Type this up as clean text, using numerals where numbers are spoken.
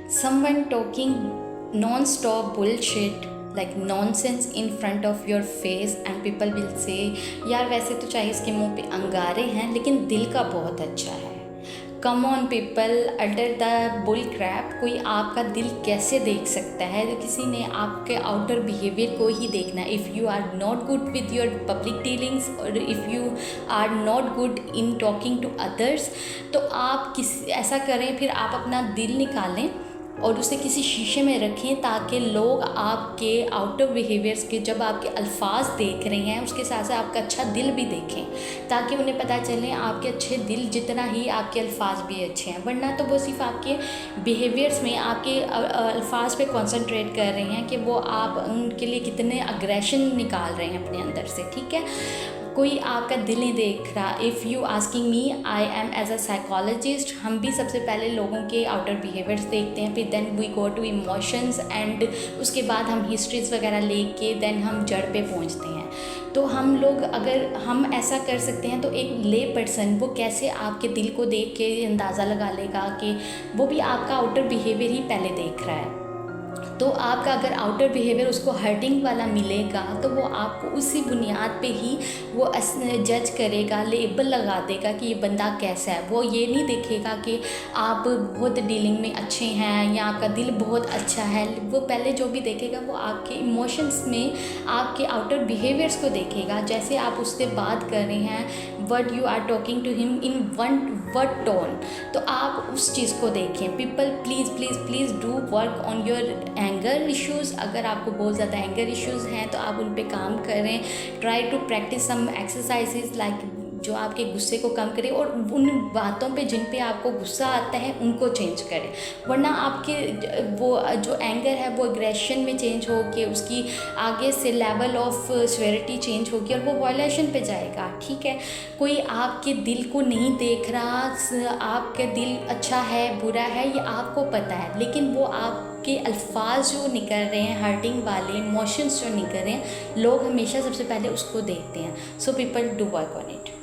Someone talking non-stop bullshit like nonsense in front of your face and people will say यार वैसे तो चाहे इसके मुंह पे अंगारे हैं लेकिन दिल का बहुत अच्छा है। Come on people, utter the bull crap. कोई आपका दिल कैसे देख सकता है? तो किसी ने आपके आउटर बिहेवियर को ही देखना है। If you are not good with your public dealings और if you are not good in talking to others, तो आप ऐसा करें, फिर आप अपना दिल निकालें और उसे किसी शीशे में रखें ताकि लोग आपके आउटर बिहेवियर्स के, जब आपके अल्फाज देख रहे हैं, उसके साथ साथ आपका अच्छा दिल भी देखें, ताकि उन्हें पता चले आपके अच्छे दिल जितना ही आपके अल्फाज भी अच्छे हैं। वरना तो वो सिर्फ आपके बिहेवियर्स में, आपके अल्फाज पे कंसंट्रेट कर रहे हैं कि वो आप उनके लिए कितने अग्रेशन निकाल रहे हैं अपने अंदर से। ठीक है, कोई आपका दिल नहीं देख रहा। If you asking me, I am as a psychologist, हम भी सबसे पहले लोगों के आउटर बिहेवियर्स देखते हैं, फिर then we go to emotions and उसके बाद हम हिस्ट्रीज वगैरह लेके देन हम जड़ पे पहुंचते हैं। तो हम लोग, अगर हम ऐसा कर सकते हैं तो एक ले पर्सन वो कैसे आपके दिल को देख के अंदाज़ा लगा लेगा कि वो भी आपका आउटर बिहेवियर ही पहले देख रहा है। तो आपका अगर आउटर बिहेवियर उसको हर्टिंग वाला मिलेगा तो वो आपको उसी बुनियाद पे ही वो जज करेगा, लेबल लगा देगा कि ये बंदा कैसा है। वो ये नहीं देखेगा कि आप बहुत डीलिंग में अच्छे हैं या आपका दिल बहुत अच्छा है। वो पहले जो भी देखेगा वो आपके इमोशंस में, आपके आउटर बिहेवियर्स को देखेगा। जैसे आप उससे बात कर रहे हैं, word you are talking to him in one word tone, तो आप उस चीज़ को देखें। People please please please do work on your anger issues. अगर आपको बहुत ज़्यादा एंगर इश्यूज़ हैं तो आप उन पे काम करें। Try to practise some exercises like जो आपके गुस्से को कम करे और उन बातों पे जिन पे आपको गुस्सा आता है उनको चेंज करें। वरना आपके वो जो एंगर है वो एग्रेशन में चेंज हो के उसकी आगे से लेवल ऑफ सिवियरिटी चेंज होगी और वो वायलेशन पे जाएगा। ठीक है, कोई आपके दिल को नहीं देख रहा, आपका दिल अच्छा है बुरा है ये आपको पता है, लेकिन वो आपके अल्फाज जो निकल रहे हैं हर्टिंग वाले, इमोशंस जो निकल रहे हैं, लोग हमेशा सबसे पहले उसको देखते हैं। So people do work on it.